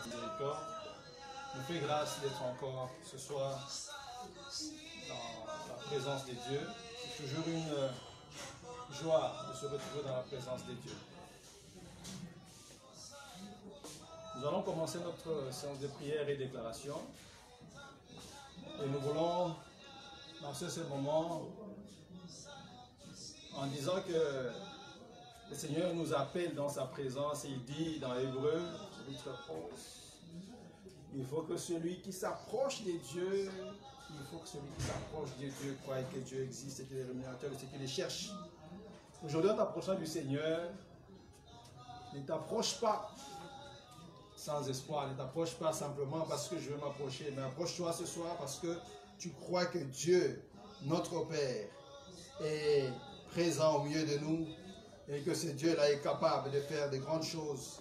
miséricorde nous fait grâce d'être encore ce soir dans la présence de Dieu. C'est toujours une joie de se retrouver dans la présence de Dieu. Nous allons commencer notre séance de prière et déclaration. Et nous voulons lancer ce moment en disant que le Seigneur nous appelle dans sa présence et il dit dans Hébreu, chapitre 11, il faut que celui qui s'approche de Dieu, croie que Dieu existe et qu'il est rémunérateur de ceux qui les cherchent. Aujourd'hui, en t'approchant du Seigneur, ne t'approche pas sans espoir, ne t'approche pas simplement parce que je veux m'approcher, mais approche-toi ce soir parce que tu crois que Dieu, notre Père, est présent au milieu de nous et que ce Dieu-là est capable de faire de grandes choses,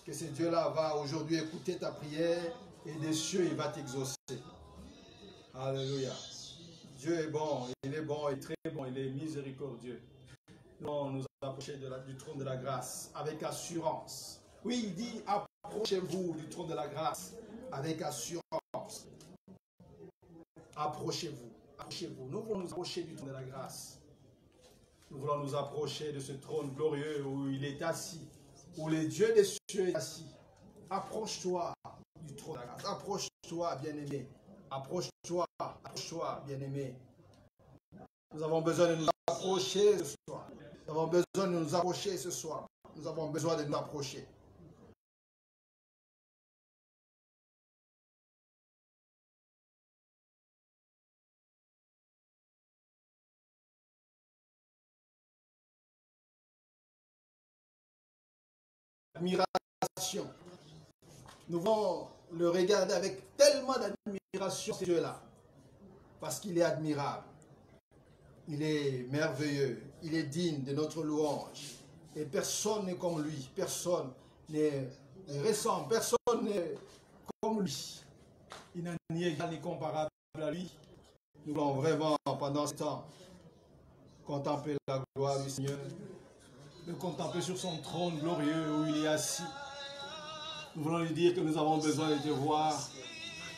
que ce Dieu-là va aujourd'hui écouter ta prière et des cieux, il va t'exaucer. Alléluia. Dieu est bon, il est bon et très bon, il est miséricordieux. Nous allons nous approcher du trône de la grâce avec assurance. Oui, il dit, approchez-vous du trône de la grâce avec assurance. Approchez-vous, approchez-vous. Nous voulons nous approcher du trône de la grâce. Nous voulons nous approcher de ce trône glorieux où il est assis, où le Dieu des cieux est assis. Approche-toi du trône de la grâce. Approche-toi, bien-aimé. Approche-toi, bien-aimé. Nous avons besoin de nous approcher ce soir. Nous avons besoin de nous approcher ce soir. Nous avons besoin de nous approcher. Admiration. Nous voulons le regarder avec tellement d'admiration, ce Dieu-là, parce qu'il est admirable, il est merveilleux, il est digne de notre louange. Et personne n'est comme lui, personne n'est ressemble, personne n'est comme lui. Il n'a ni égal ni comparable à lui. Nous voulons vraiment, pendant ce temps, contempler la gloire du Seigneur, le contempler sur son trône glorieux où il est assis. Nous voulons lui dire que nous avons besoin de te voir.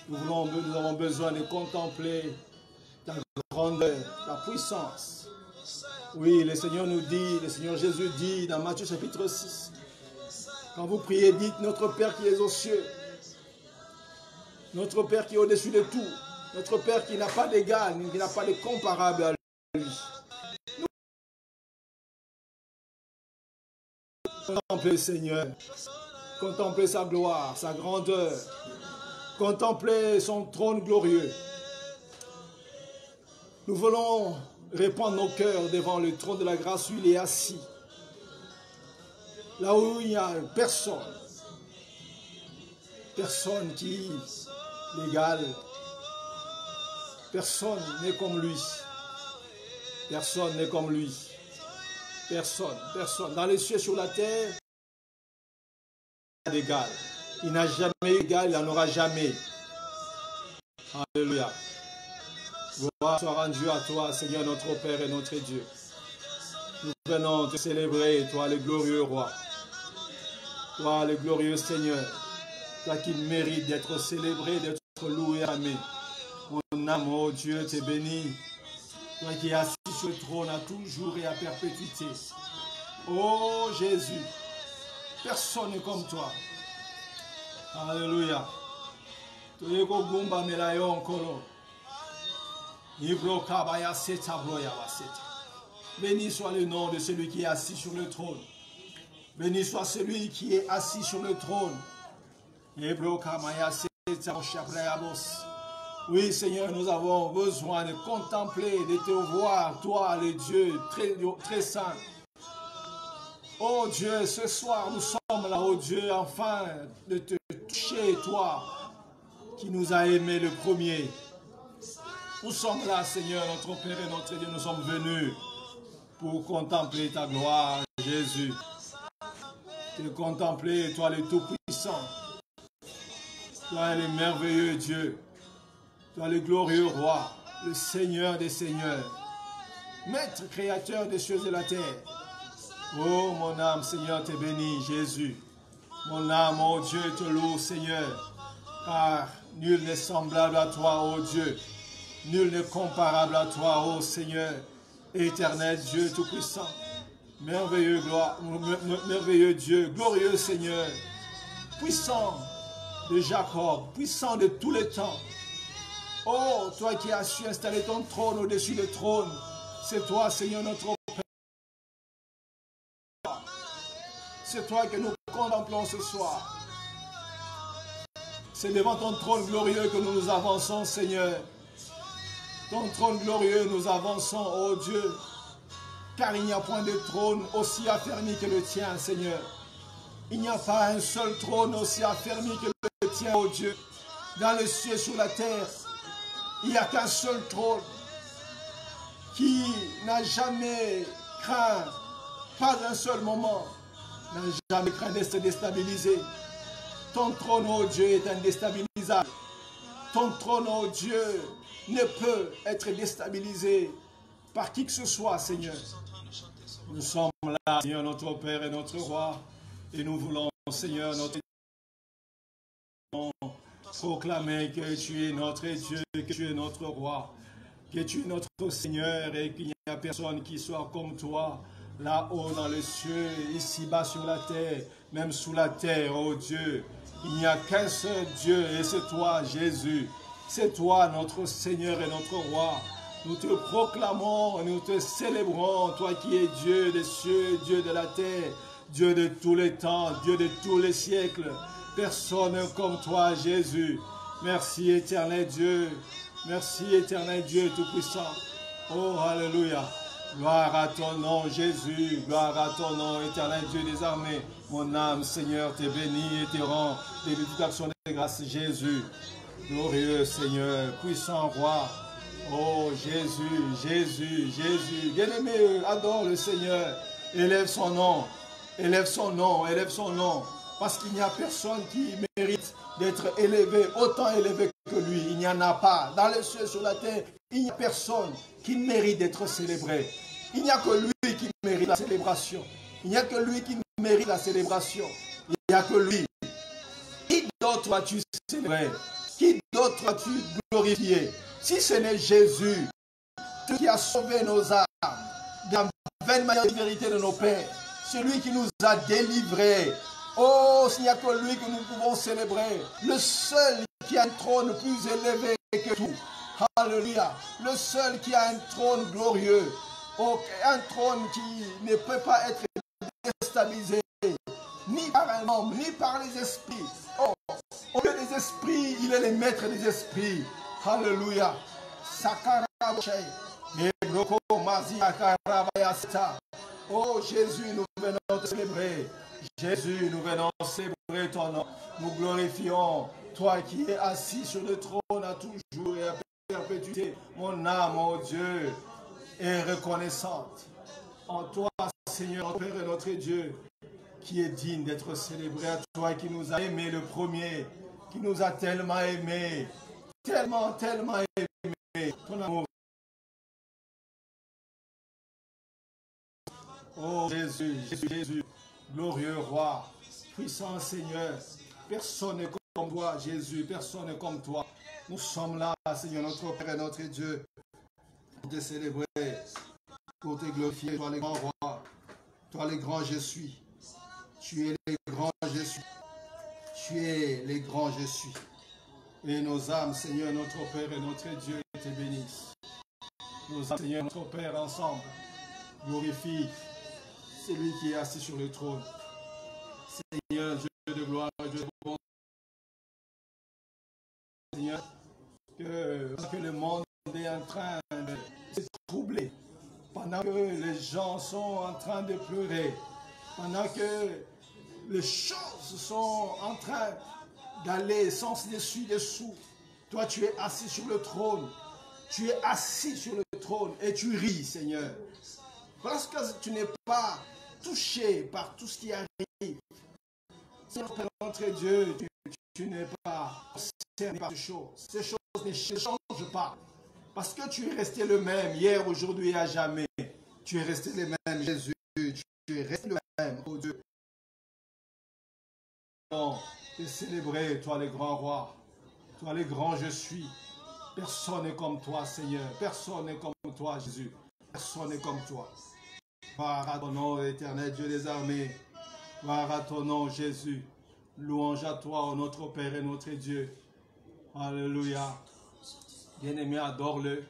Nous avons besoin de contempler ta grandeur, ta puissance. Oui, le Seigneur nous dit, le Seigneur Jésus dit dans Matthieu chapitre 6, quand vous priez, dites notre Père qui est aux cieux, notre Père qui est au-dessus de tout, notre Père qui n'a pas d'égal, qui n'a pas de comparable à lui. Contempler le Seigneur, contempler sa gloire, sa grandeur, contempler son trône glorieux. Nous voulons répandre nos cœurs devant le trône de la grâce où il est assis. Là où il n'y a personne qui l'égale. Personne n'est comme lui. Personne n'est comme lui. Personne. Dans les cieux, sur la terre, il n'y a d'égal. Il n'a jamais eu d'égal, il n'en aura jamais. Alléluia. Gloire soit rendue à toi, Seigneur, notre Père et notre Dieu. Nous venons te célébrer, toi, le glorieux roi. Toi, le glorieux Seigneur. Toi qui mérites d'être célébré, d'être loué, amen. Mon âme, oh Dieu, t'es béni. Toi qui es assis sur le trône à toujours et à perpétuité. Oh Jésus, personne n'est comme toi. Alléluia. Béni soit le nom de celui qui est assis sur le trône. Béni soit celui qui est assis sur le trône. Oui, Seigneur, nous avons besoin de contempler, de te voir, toi, le Dieu très saint. Oh Dieu, ce soir, nous sommes là, oh Dieu, enfin, de te toucher, toi, qui nous a aimés le premier. Nous sommes là, Seigneur, notre Père et notre Dieu, nous sommes venus pour contempler ta gloire, Jésus. Te contempler, toi, le Tout-Puissant. Toi, le merveilleux Dieu. Toi, le glorieux Roi, le Seigneur des Seigneurs. Maître créateur des cieux et de la terre. Oh, mon âme, Seigneur, t'es béni, Jésus. Mon âme, ô Dieu, te loue, Seigneur, car nul n'est semblable à toi, ô Dieu. Nul n'est comparable à toi, ô Seigneur, éternel Dieu Tout-Puissant. Merveilleux, merveilleux Dieu, glorieux Seigneur, puissant de Jacob, puissant de tous les temps. Oh, toi qui as su installer ton trône au-dessus des trônes, c'est toi, Seigneur, notre Père. C'est toi que nous contemplons ce soir. C'est devant ton trône glorieux que nous nous avançons, Seigneur. Ton trône glorieux, nous avançons, oh Dieu. Car il n'y a point de trône aussi affermi que le tien, Seigneur. Il n'y a pas un seul trône aussi affermi que le tien, oh Dieu. Dans les cieux et sur la terre, il n'y a qu'un seul trône qui n'a jamais craint, pas un seul moment, n'a jamais craint d'être déstabilisé. Ton trône, oh Dieu, est indéstabilisable. Ton trône, oh Dieu, ne peut être déstabilisé par qui que ce soit, Seigneur. Nous sommes là, Seigneur, notre Père et notre Roi, et nous voulons, Seigneur, notre proclamer que tu es notre Dieu, que tu es notre Roi, que tu es notre Seigneur et qu'il n'y a personne qui soit comme toi, là-haut dans les cieux, ici-bas sur la terre, même sous la terre, oh Dieu. Il n'y a qu'un seul Dieu et c'est toi, Jésus. C'est toi, notre Seigneur et notre Roi. Nous te proclamons, nous te célébrons, toi qui es Dieu des cieux, Dieu de la terre, Dieu de tous les temps, Dieu de tous les siècles. Personne comme toi, Jésus. Merci, éternel Dieu. Merci, éternel Dieu Tout-Puissant. Oh, alléluia. Gloire à ton nom, Jésus. Gloire à ton nom, éternel Dieu des armées. Mon âme, Seigneur, te bénit et te rend des bénédictions de grâce, Jésus. Glorieux Seigneur, puissant Roi. Oh, Jésus, Jésus, Jésus. Bien-aimé, adore le Seigneur. Élève son nom. Élève son nom, élève son nom. Parce qu'il n'y a personne qui mérite d'être élevé, autant élevé que lui. Il n'y en a pas. Dans les cieux, sur la terre, il n'y a personne qui mérite d'être célébré. Il n'y a que lui qui mérite la célébration. Il n'y a que lui qui mérite la célébration. Il n'y a que lui. Qui d'autre as-tu célébré? Qui d'autre as-tu glorifié? Si ce n'est Jésus, celui qui a sauvé nos âmes, de la vaine manière de vérité de nos pères, celui qui nous a délivrés. Oh, s'il n'y a que lui que nous pouvons célébrer, le seul qui a un trône plus élevé que tout. Alléluia. Le seul qui a un trône glorieux. Oh, un trône qui ne peut pas être déstabilisé, ni par un homme, ni par les esprits. Oh, au lieu des esprits, il est le maître des esprits. Alléluia. Oh Jésus, nous venons te célébrer. Jésus, nous venons célébrer ton nom. Nous glorifions toi qui es assis sur le trône à toujours et à perpétuité. Mon âme, mon Dieu, est reconnaissante en toi, Seigneur, notre Père et notre Dieu, qui est digne d'être célébré, à toi qui nous a aimés le premier, qui nous a tellement aimés, tellement, tellement aimés. Ton amour. Oh Jésus, Jésus, Jésus, glorieux Roi, puissant Seigneur, personne n'est comme toi, Jésus, personne n'est comme toi. Nous sommes là, Seigneur, notre Père et notre Dieu, pour te célébrer, pour te glorifier, toi le grand Roi, toi le grand je suis. Tu es le grand je suis. Tu es le grand je suis. Et nos âmes, Seigneur, notre Père et notre Dieu, te bénissent. Nos âmes, Seigneur, notre Père, ensemble, glorifie celui qui est assis sur le trône. Seigneur, Dieu de gloire, Dieu de bonté. Seigneur, que le monde est en train de se troubler, pendant que les gens sont en train de pleurer, pendant que les choses sont en train d'aller sens dessus, dessous. Toi, tu es assis sur le trône. Tu es assis sur le trône et tu ris, Seigneur. Parce que tu n'es pas touché par tout ce qui arrive. Seigneur, notre Dieu, tu n'es pas concerné par ces choses. Ces choses ne changent pas. Parce que tu es resté le même, hier, aujourd'hui et à jamais. Tu es resté le même, Jésus. Tu es resté le même, oh Dieu. te célébrer, toi le grand roi, toi le grand je suis. Personne n'est comme toi, Seigneur. Personne n'est comme toi, Jésus. Personne n'est comme toi. Gloire à ton nom, éternel Dieu des armées. Gloire à ton nom, Jésus. Louange à toi, notre Père et notre Dieu. Alléluia. Bien-aimé, adore-le.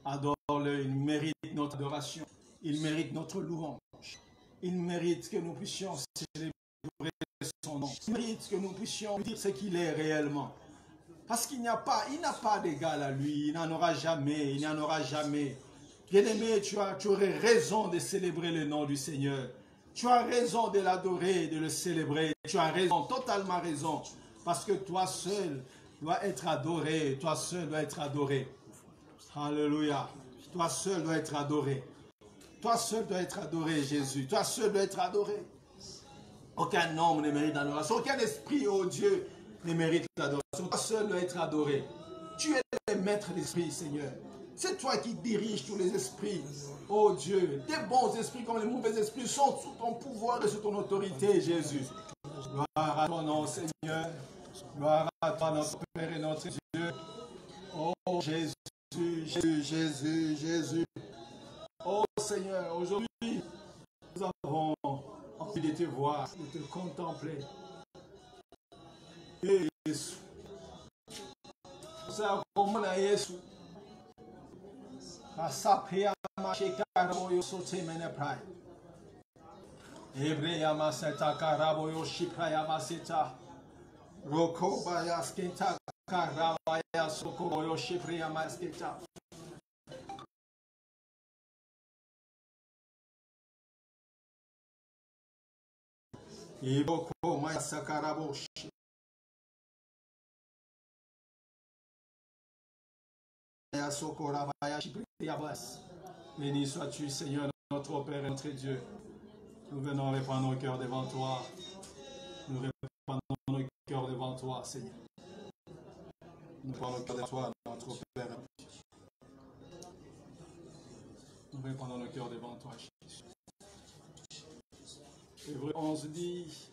Adore-le. Il mérite notre adoration. Il mérite notre louange. Il mérite que nous puissions célébrer son nom. Il mérite que nous puissions dire ce qu'il est réellement. Parce qu'il n'a pas d'égal à lui. Il n'en aura jamais. Il n'en aura jamais. Bien-aimé, tu aurais raison de célébrer le nom du Seigneur. Tu as raison de l'adorer, de le célébrer. Tu as raison, totalement raison. Parce que toi seul dois être adoré. Toi seul dois être adoré. Alléluia. Toi seul dois être adoré. Toi seul dois être adoré, Jésus. Toi seul dois être adoré. Aucun homme ne mérite l'adoration. Aucun esprit, oh Dieu, ne mérite l'adoration. Toi seul dois être adoré. Tu es le maître d'esprit, Seigneur. C'est toi qui diriges tous les esprits. Oh Dieu, des bons esprits comme les mauvais esprits sont sous ton pouvoir et sous ton autorité, Jésus. Gloire à ton nom, Seigneur. Gloire à toi, notre Père et notre Dieu. Oh Jésus, Jésus, Jésus, Jésus. Oh Seigneur, aujourd'hui, nous avons envie de te voir, de te contempler. Jésus. C'est comme la Jésus. Asapria mashikaraboyo sote meneprai. Hebreya maseta karaboyo shipraya maseta. Rokoba yasketa karabaya sokoboyo shipraya masketa. Iboko masakarabosh. Béni sois-tu, Seigneur, notre Père et notre Dieu. Nous venons répandre nos cœurs devant toi. Nous répandons nos cœurs devant toi, Seigneur. Nous répandons nos cœurs devant toi, notre Père et notre Dieu. Nous répandons nos cœurs devant toi, Jésus. Hébreux 11 dit,